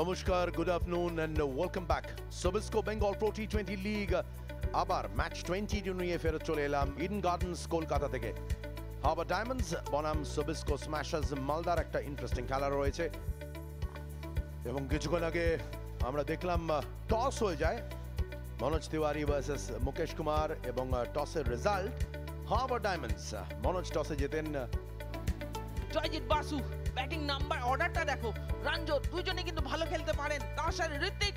নমস্কার, good afternoon and welcome back. Sabisco Bengal pro টি20 league আবার ম্যাচ 20 নিয়ে ফেরত চলে এলাম ইডেন গার্ডেন্স কলকাতা থেকে। হারবার ডায়মন্ডস বনাম সবিস্কো স্ম্যাশার্স মালদার একটা ইন্টারেস্টিং খেলা রয়েছে এবং কিছুক্ষণ আগে আমরা দেখলাম টস হয়ে যায় মনোজ তিওয়ারি ভার্সেস মুকেশ কুমার এবং টসের রেজাল্ট হারবার ডায়মন্ডস। মনোজ টসে জেতেন। জয়জিৎ বাসু ব্যাটিং নাম্বার অর্ডারটা দেখো, রঞ্জিত দুইজনে কিন্তু ভালো খেলতে পারেন, তার সাথে ঋত্বিক,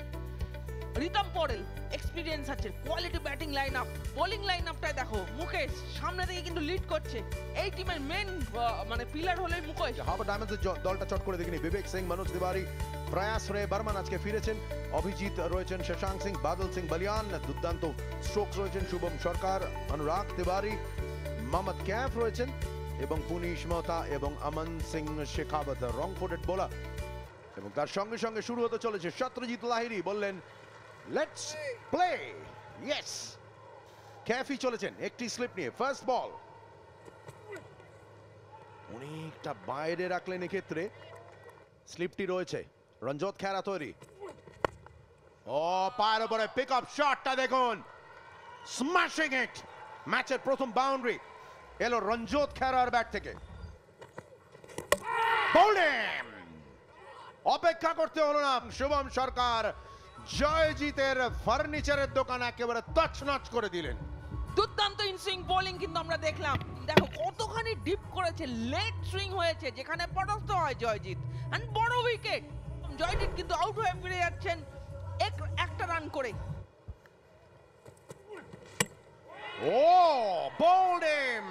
রিতম পোরেল এক্সপেরিয়েন্স আছে, quality batting line up, bowling line আপটাই দেখো, মুকেশ সামনে থেকে কিন্তু লিড করছে। এই টিমের মেন মানে পিলার হলো মুকেশ। হারবার ডায়মন্ডসের দলটা চট করে দেখিনি। বিবেক সিং, মনোজ তিওয়ারি, প্রয়াস রে বর্মন আজকে ফিরেছেন, অভিজিৎ রয়েছেন, শশাঙ্ক সিং, বাদল সিং বলিয়ান, দুর্দান্ত স্ট্রোকস রয়েছেন, শুভম সরকার, অনুরাগ তিওয়ারি, মোহাম্মদ ক্যাফ রয়েছেন এবং পুনিশ মহতা এবং আমন সিং শেখাবত রং ফুটেড বোলার। এবং তার সঙ্গে সঙ্গে শুরু হতে চলেছে। সত্যজিৎ লাহিড়ী বললেন লেটস প্লে। ইয়েস, ক্যাফি চলেছেন একটি স্লিপ নিয়ে। ফার্স্ট বল অনেকটা বাইরে রাখলেন, এক্ষেত্রে স্লিপটি রয়েছে। রঞ্জিত খেরা তৈরি, ও পায়ের উপরে পিক আপ শটটা দেখুন, স্ম্যাশিং ইট। ম্যাচের প্রথম বাউন্ডারি এলো রঞ্জিত খেরার ব্যাট থেকে। বোলিং অপেক্ষা করতে হলো না, শুভম সরকার জয়জিতের ফার্নিচারের দোকান একেবারে তছনছ করে দিলেন। দুর্দান্ত ইনসুইং বোলিং কিন্তু আমরা দেখলাম, দেখো কতখানি ডিপ করেছে, লেট সুইং হয়েছে যেখানে পরাস্ত হয় জয়জিৎ, এন্ড বড় উইকেট। জয়জিৎ কিন্তু আউট হয়ে ফিরে যাচ্ছেন একটা রান করে। ও বোলিং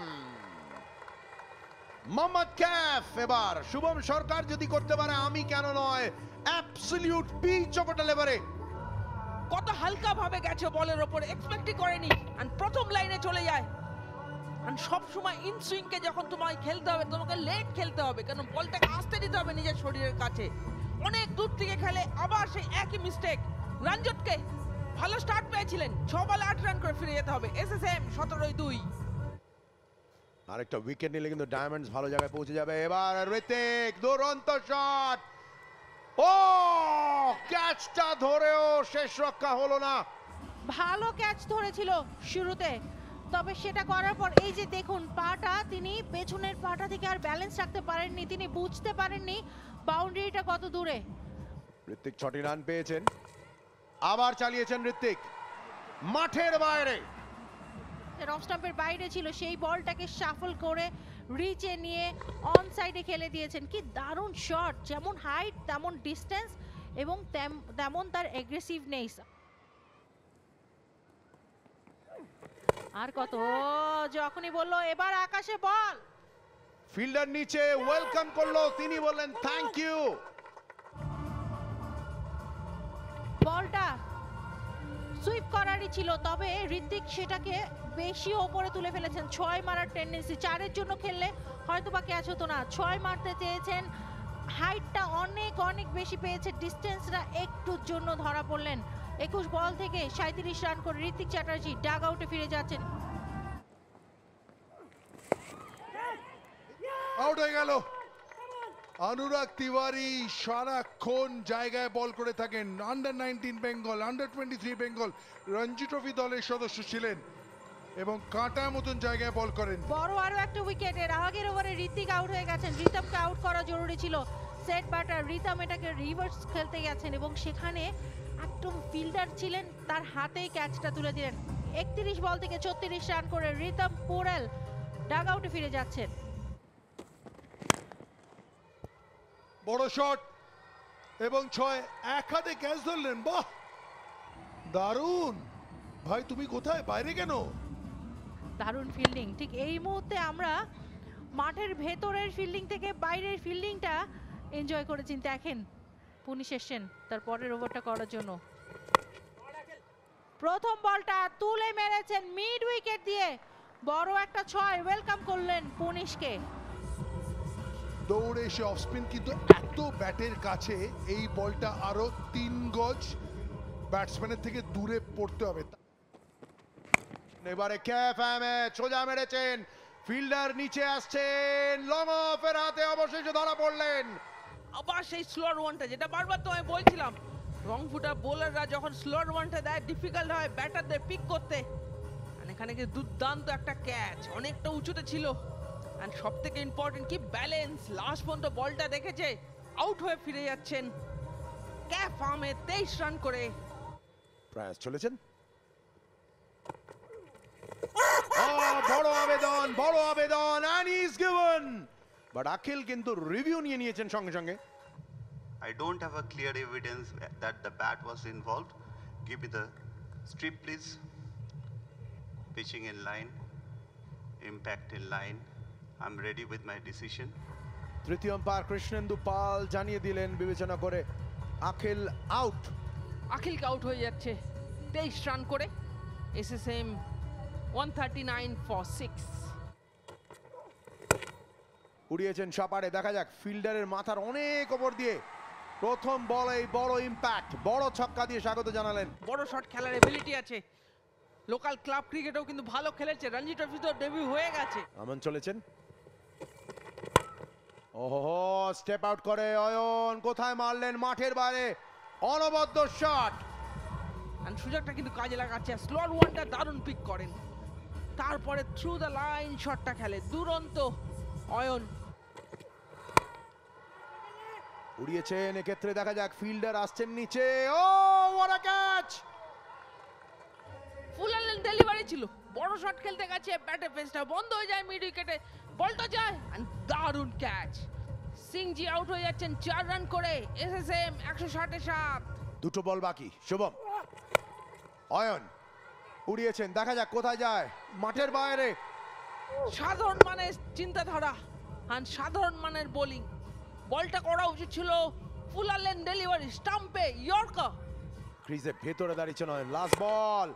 মোহাম্মদ ক্যাফ। এবার শুভম সরকার যদি করতে পারে, আমি কেন নয়। Absolute pitch of delivery. কত হালকা ভাবে গেছে বলের ওপর, এক্সপেক্টই করেনি, এন্ড প্রথম লাইনে চলে যায়। এন্ড সব সময় ইন সুইং কে যখন তোমায় খেলতে হবে, তোমাকে লেট খেলতে হবে, কারণ বলটাকে আসতে দিতে হবে নিজের শরীরের কাছে। অনেক দূর থেকে খেলে আবার সেই একই মিস্টেক। রঞ্জিতকে ভালো স্টার্ট পেয়েছিলেন, 6 বলে 8 রান করে ফিরে যেতে হবে। এসএসএম 17-2। আরেকটা উইকেট নিলে কিন্তু ডায়মন্ডস ভালো জায়গায় পৌঁছে যাবে। এবার ঋত্বিক, দুরন্ত শট। ও ক্যাচটা ধরেও শেষ রক্ষা হলো না। ভালো ক্যাচ ধরেছিল শুরুতে, তবে সেটা করার পর এই যে দেখুন পাটা, তিনি পেছনের পাটা থেকে আর ব্যালেন্স রাখতে পারেননি, তিনি বুঝতে পারেননি বাউন্ডারিটা কত দূরে। ঋত্বিক 6টি রান পেয়েছেন, আবার চালিয়েছেন ঋত্বিক মাঠের বাইরে। অফ স্টাম্পের বাইরে ছিল, সেই বলটাকে শাফল করে রিচে নিয়ে অন সাইডে খেলে দিয়েছেন। কি দারুণ শট, যেমন হাইট তেমন ডিস্টেন্স এবং তেমন তার এগ্রেসিভনেস। আর কত, যখনই বললো এবার আকাশে বল, ফিল্ডার নিচে ওয়েলকাম করলো, তিনি বললেন থ্যাংক ইউ। বলটা সুইপ করারই ছিল, তবে ঋত্বিক সেটাকে বেশি ওপরে তুলে ফেলেছেন। 6 মারার টেন্ডেন্সি, 4-এর জন্য খেললে হয়তো বা ক্যাচ হতো না। 6 মারতে চেয়েছেন, হাইটটা অনেক অনেক বেশি পেয়েছে, ডিস্টেন্সটা একটুর জন্য ধরা পড়লেন। 21 বল থেকে 37 রান করে ঋত্বিক চ্যাটার্জি ডাগ আউটে ফিরে যাচ্ছেন। আউট হয়ে গেল। অনুরাগ তিওয়ারি সারাক্ষণ জায়গায় বল করে থাকেন, under 19 Bengal, under 23 Bengal Ranji trophy দলের সদস্য ছিলেন এবং কাঁটার মতন জায়গায় বল করেন। বড় আরো একটা উইকেটের আগের ওভারে ঋত্বিক আউট হয়ে গেছেন, রিতমকে আউট করা জরুরি ছিল। সেট ব্যাটার রিতম এটাকে রিভার্স খেলতে গেছেন এবং সেখানে একদম ফিল্ডার ছিলেন, তার হাতেই ক্যাচটা তুলে দিলেন। 31 বল থেকে 34 রান করে রিতম পোরেল ডাগ আউটে ফিরে যাচ্ছেন। বড় শট এবং 6 এক হাতে ক্যাচ ধরলেন। বাহ, দারুণ ভাই, তুমি কোথায়, বাইরে কেন? দারুণ ফিল্ডিং। ঠিক এই মুহূর্তে আমরা মাঠের ভেতরের ফিল্ডিং থেকে বাইরের ফিল্ডিংটা এনজয় করেছি। দেখেন পুনিশ এসছেন তার পরের ওভারটা করার জন্য। প্রথম বলটা তুলে মেরেছেন মিড উইকেট দিয়ে, বড় একটা 6 ওয়েলকাম করলেন পুনিশকে। দৌড়ে এসে অফ স্পিন, কিন্তু এত ব্যাটের কাছে এই বলটা আরো 3 গজ ব্যাটসম্যানের থেকে দূরে পড়তে হবে। এবারে ক্যাফ সোজা মেরেছেন, ফিল্ডার নিচে আসছেন, লং অফের হাতে অবশেষে ধরা পড়লেন। আবার সেই স্লোয়ার ওয়ানটা, যেটা বারবার তোমায় বলছিলাম, রং ফুটার বোলাররা যখন স্লোয়ার ওয়ানটা দেয় ডিফিকাল্ট হয় ব্যাটারদের পিক করতে। আর এখানে কি দুর্দান্ত একটা ক্যাচ, অনেকটা উঁচুতে ছিল। আর সব থেকে ইম্পর্টেন্ট কি ব্যালেন্স, লাস্ট পর্যন্ত বলটা দেখেছে, আউট হয়ে ফিরে যাচ্ছেন ক্যাফ আহমেদ 23 রান করে। প্রয়াস চলেছেন, বড় আবেদন and he's given, but Akhil কিন্তু রিভিউ নিয়ে নিয়েছেন সঙ্গে সঙ্গে। I don't have a clear evidence that the bat was involved. Give me the strip, please. Pitching in line, impact in line. I'm ready with my decision. তৃতীয় umpire Krishnendu পাল জানিয়ে দিলেন বিবেচনা করে আখিল আউট। আখিলকে আউট হয়ে যাচ্ছে 23 রান করে। SSM 139 for 6। উড়িয়েছেন সাপারে, দেখা যাক ফিল্ডারের মাথার অনেক ওপর দিয়ে প্রথম বলেই বড় ইম্প্যাক্ট, বড় ছক্কা দিয়ে স্বাগত জানালেন। বড় শট খেলার এবিলিটি আছে, লোকাল ক্লাব ক্রিকেটেও কিন্তু ভালো খেলেছে, রঞ্জি ট্রফিতেও ডেবিউ হয়ে গেছে। আমন চলেছেন, ওহো স্টেপ আউট করে অয়ন, কোথায় মারলেন, মাঠের বাইরে, অনবদ্য শট। আর সুযোগটা কিন্তু কাজে লাগাচ্ছে, স্লোয়ার ওয়ানটা দারুণ পিক করেন, তারপরে থ্রু দ্য লাইন শটটা খেলে দুরন্ত অয়ন। উড়িয়েছেন, এক্ষেত্রে দেখা যাক ফিল্ডার আসছেন নিচে, oh what a catch. Full and delivery ছিল, বড় শট খেলতে গেছে, ব্যাটে ফেসটা বন্ধ হয়ে যায়, মিড উইকেটে বলটা যায়, আর দারুণ ক্যাচ। সিংজি আউট হয়ে যাচ্ছেন 4 রান করে। এসএসএম 107। দুটো বল বাকি, শুভম, অয়ন উড়িয়েছেন, দেখা যাক কোথায় যায়, মাঠের বাইরে। সাধারণ মানের চিন্তাধারা আর সাধারণ মানের বোলিং, বলটা করা উচিত ছিল ফুল অ্যান্ড ডেলিভারি, স্টাম্পে ইয়র্কার। ক্রিজের ভেতরে দাঁড়িয়েছেন অয়ন, লাস্ট বল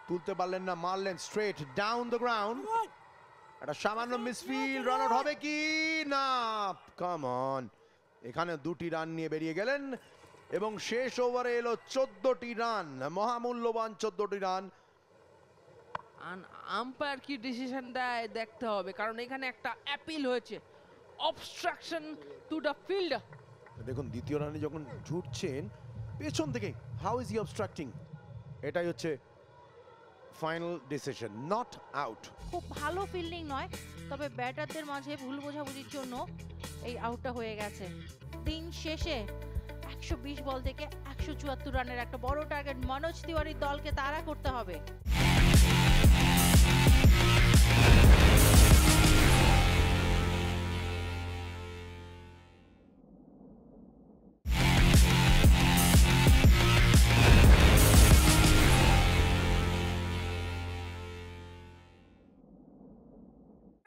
তুলতে পারলেন না, মারলেন স্ট্রেট ডাউন দ্য গ্রাউন্ড। একটা সামান্য মিসফিল্ড, রান আউট হবে কি না, কাম অন। এখানে 2টি রান নিয়ে বেরিয়ে গেলেন এবং শেষ ওভারে এলো 14টি রান, মহামূল্যবান 14টি রান। আম্পায়ার কি ডিসিশন দেয় দেখতে হবে, কারণ এখানে একটা অ্যাপিল হয়েছে, অবস্ট্রাকশন টু দ্য ফিল্ড। দেখুন দ্বিতীয় রানে যখন ছুটছেন পেছন থেকে, হাউ ইজ হি অবস্ট্রাক্টিং, এটাই হচ্ছে ফাইনাল ডিসিশন, নট আউট। খুব ভালো ফিল্ডিং নয়, তবে ব্যাটারদের মাঝে ভুল বোঝাবুঝির জন্য এই আউটটা হয়ে গেছে। দিন শেষে 120 বল থেকে 174 রানের একটা বড় টার্গেট মনোজ তিওয়ারির দলকে তাড়া করতে হবে।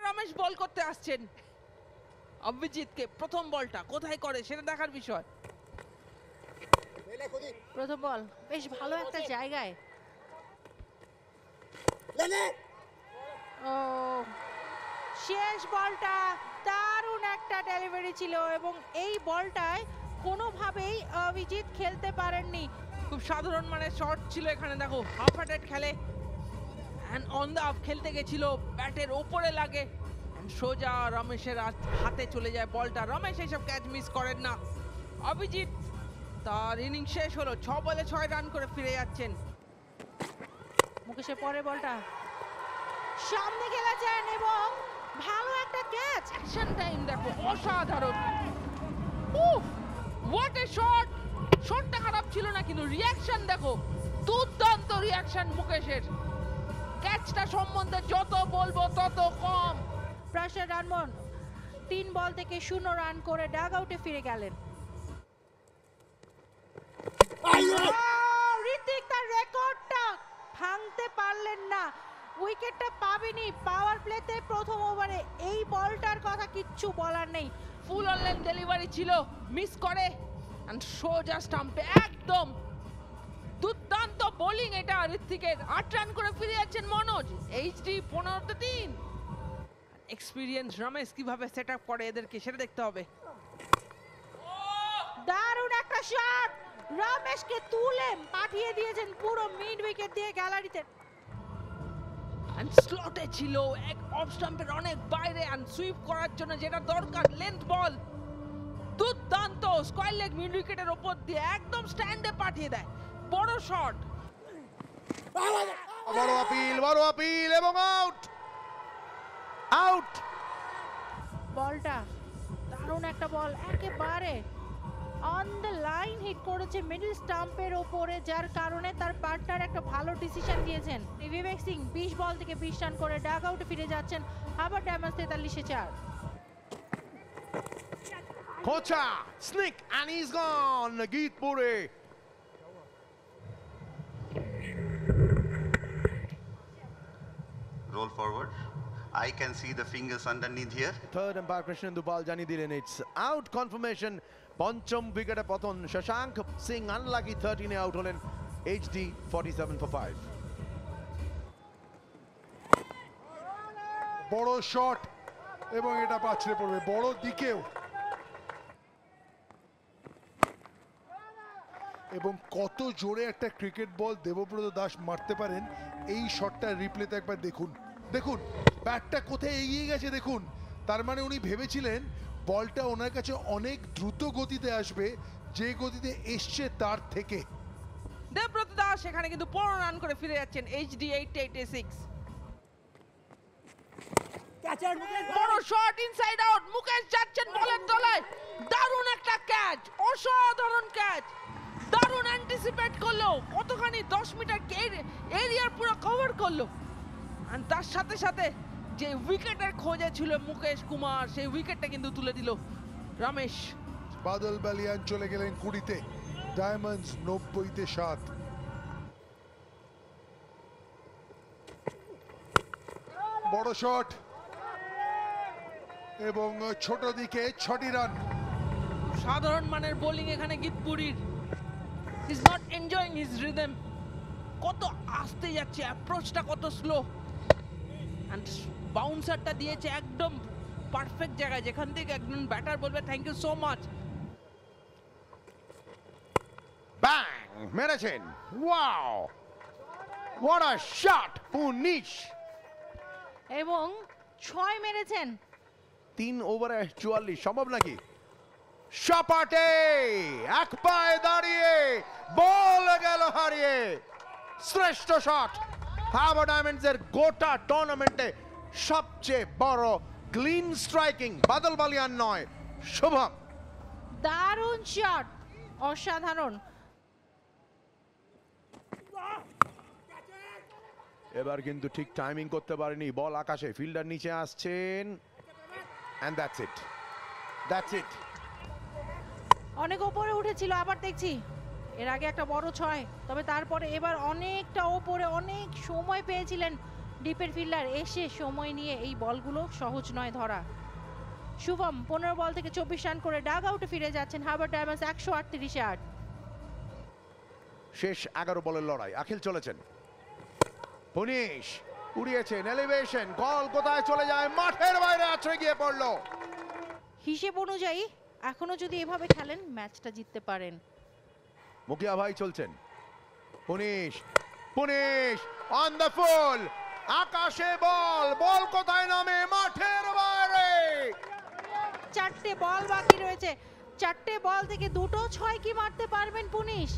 রমেশ বল করতে আসছেন, অভিজিৎকে প্রথম বলটা কোথায় করে সেটা দেখার বিষয়। প্রথম বল বেশ ভালো একটা জায়গায়, ও শেষ বলটা দারুণ একটা ডেলিভারি ছিল এবং এই বলটায় কোনোভাবেই অভিজিৎ খেলতে পারেননি। খুব সাধারণ মানের শট ছিল এখানে, দেখো হাফ হ্যান্ডেড খেলে, এন্ড অন দা অফ খেলতে গেছিল, ব্যাটের ওপরে লাগে, সোজা রমেশের হাতে চলে যায় বলটা। রমেশ এইসব ক্যাচ মিস করেন না। অভিজিৎ তার ইনিংস শেষ হলো, 6 বলে 6 রান করে ফিরে যাচ্ছেন। মুকেশের পরে বলটা সামনে খেলেছেন এবং ভালো একটা ক্যাচ। অ্যাকশন টাইম দেখো অসাধারণ, হোয়াট এ শট। শটটা খারাপ ছিল না, কিন্তু রিঅ্যাকশন দেখো, দুর্দান্ত রিঅ্যাকশন মুকেশের। ক্যাচটা সম্বন্ধে যত বলবো তত কম। প্রাসাদ রানমন 3 বল থেকে 0 রান করে ডাগ আউটে ফিরে গেলেন। ঋতিক তার রেকর্ডটা ভাঙতে পারলেন না, উইকেটটা পাবেনি। পাওয়ার প্লেতে প্রথম ওভারে এই বলটার কথা কিচ্ছু বলার নেই। ফুল অনলাইন ডেলিভারি ছিল, মিস করে, এন্ড সোজা স্টাম্পে একদম দুর্দান্ত বোলিং এটা ঋতিকের। 8 রান করে ফিরে যাচ্ছেন মনোজ। এইচডি 15-3। এক্সপিরিয়েন্স রমেশ কিভাবে সেট আপ করে এদেরকে সেটা দেখতে হবে। দারুণ একটা শট, রমেশকে তুলে পাঠিয়ে দিয়েছেন পুরো মিড উইকেট দিয়ে গ্যালারিতে। এন্ড স্লটে ছিল, এক অফ স্টাম্পের অনেক বাইরে, এন্ড সুইপ করার জন্য যেটা দরকার লেন্থ বল, দুর্দান্ত দুর্দান্ত স্কয়ার লেগ মিড উইকেটের ওপর দিয়ে একদম স্ট্যান্ডে পাঠিয়ে দেয়, বড় শট। বড় আপিল এবং আউট। আউট। বলটা দারুণ একটা বল, একেবারে অন দ্য লাইন হিট করেছে মিডল স্টাম্পের ওপরে, যার কারণে তার পার্টনার একটা ভালো ডিসিশন দিয়েছেন। বিবেক সিং 20 বল থেকে 20 রান করে ডাগ আউটে ফিরে যাচ্ছেন। Herbert diamonds 43-4। Kocha, sneak, and he's gone. Geet Pure. Roll forward. I can see the fingers underneath here. Third umpire Krishnendu Pal jani dilen it's out confirmation. Pancham wicket paton Shashank Singh unlucky 13 e out holen. HD 47 for 5. বড় shot এবং এটা পাছড়ে পড়বে বড় দিকেও। এবং কত জোরে একটা ক্রিকেট বল দেবব্রত দাস মারতে পারেন, এই শটটা রিপ্লেতে একবার দেখুন। দেখুন ব্যাটটা কোথায় এগিয়ে গেছে দেখুন। তার মানে উনি ভেবেছিলেন বলটা ওনার কাছে অনেক দ্রুত গতিতে আসবে, যে গতিতে এসছে তার থেকে। দেবব্রত দাস এখানে কিন্তু 15 রান করে ফিরে যাচ্ছেন। HD 886। বড় শট ইনসাইড আউট, মুকেশ যাচ্ছেন বলের তলায়, দারুণ একটা ক্যাচ, অসাধারণ ক্যাচ, দারুণ অ্যান্টিসিপেট করলো, কতখানি 10 মিটার এরিয়ার পুরো কভার করলো। আর তার সাথে সাথে যে উইকেটের খোঁজে ছিল মুকেশ কুমার, সেই উইকেটটা কিন্তু তুলে দিল রমেশ। বাদল বালিয়ান চলে গেলেন 20-তে, ডায়মন্ডস 90-তে 7। বড় শট এবং ছোট দিকে 6টি রান। সাধারণ মানের বোলিং এখানে গীতপুরীর। Is not enjoying his rhythm, কত আস্তে যাচ্ছে, অ্যাপ্রোচটা কত স্লো, এন্ড বাউন্সারটা দিয়েছে একদম পারফেক্ট জায়গায়, যেখান থেকে একজন ব্যাটার বলবে thank you so much. Bang! মেরেছেন। Wow! What a shot! Punish! এবং 6 মেরেছেন। 3 ওভারে 44 সম্ভব নাকি? সপাটে এক পায়ে দাঁড়িয়ে বল গেল হারিয়ে। শ্রেষ্ঠ শট হার্বার্ট ডায়মন্ডসের গোটা টুর্নামেন্টে সবচেয়ে বড় ক্লিন স্ট্রাইকিং বাদল বালিয়ান নয়, শুভম। দারুণ শট, অসাধারণ। এবার কিন্তু ঠিক টাইমিং করতে পারেনি, বল আকাশে, ফিল্ডার নিচে আসছেন, and that's it. That's it. অনেক ওপরে উঠেছিল, আবার দেখছি এর আগে একটা বড় 6, তবে তারপরে এবার অনেকটা ওপরে, অনেক সময় পেয়েছিলেন ডিপের ফিল্ডার, এসে সময় নিয়ে এই বলগুলো সহজ নয় ধরা। শুভম 15 বল থেকে 24 রান করে ডাগ আউটে ফিরে যাচ্ছেন। Herbert diamonds 138-8। শেষ 11 বলের লড়াই, আখিল চলেছেন, পুনিশ উড়িয়েছেন, এলিভেশন, বল কোথায় চলে যায়, মাঠের বাইরে আছড়ে গিয়ে পড়লো। হিসেব অনুযায়ী এখনো যদি এভাবে খেলেন ম্যাচটা জিততে পারেন। মুখিয়া ভাই চলছেন, পুনিশ, পুনিশ অন দ্য ফুল, আকাশে বল, বল কোথায় নামে, মাঠের বাইরে। 4টে বল বাকি রয়েছে, 4টে বল থেকে 2টো 6 কি মারতে পারবেন পুনিশ?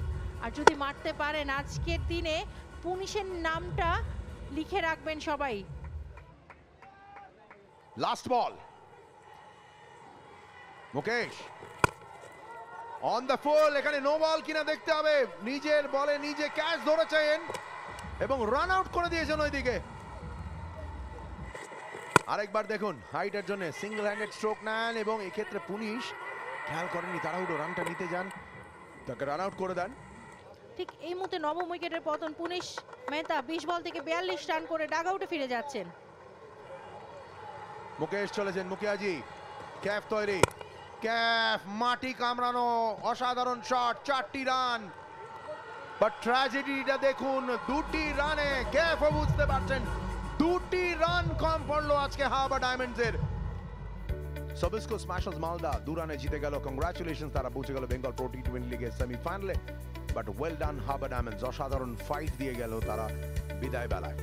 আর যদি মারতে পারেন আজকের দিনে পুনিশের নামটা লিখে রাখবেন সবাই। Last ball, Mukesh on the full, এখানে নো বল কিনা দেখতে হবে, নিজের বলে নিজে ক্যাচ ধরেছেন এবং রান আউট করে দিয়েছেন ওইদিকে। আরেকবার দেখুন, হাইটের জন্য সিঙ্গেল হ্যান্ডেড স্ট্রোক নেন এবং এক্ষেত্রে পুনিশ খেয়াল করেননি, তাড়াহুড়ো রানটা নিতে যান, তাকে রান আউট করে দেন। ঠিক এই মুহূর্তে নবম উইকেটের পতন, পুনিশ মেহতা 20 বল থেকে 42 রান করে ডাগ আউটে ফিরে যাচ্ছেন। মুকেশ চলেছেন, মুখিয়াজি ক্যাফ তৈরি, ক্যাফ মাটি কামড়ানো, অসাধারণ শট, 4টি রান। বাট ট্র্যাজেডিটা দেখুন, 2টি রানে ক্যাফও বুঝতে পারছেন 2টি রান কম পড়লো আজকে হার্বার্ট ডায়মন্ডসের। সবিস্কো স্ম্যাশার্স মালদা 2 রানে জিতে গেল, কংগ্রাচুলেশন, তারা পৌঁছে গেল বেঙ্গল প্রো টি20 লিগের সেমিফাইনালে। But well done Herbert diamonds, অসাধারণ ফাইট দিয়ে গেল তারা বিদায় বেলায়।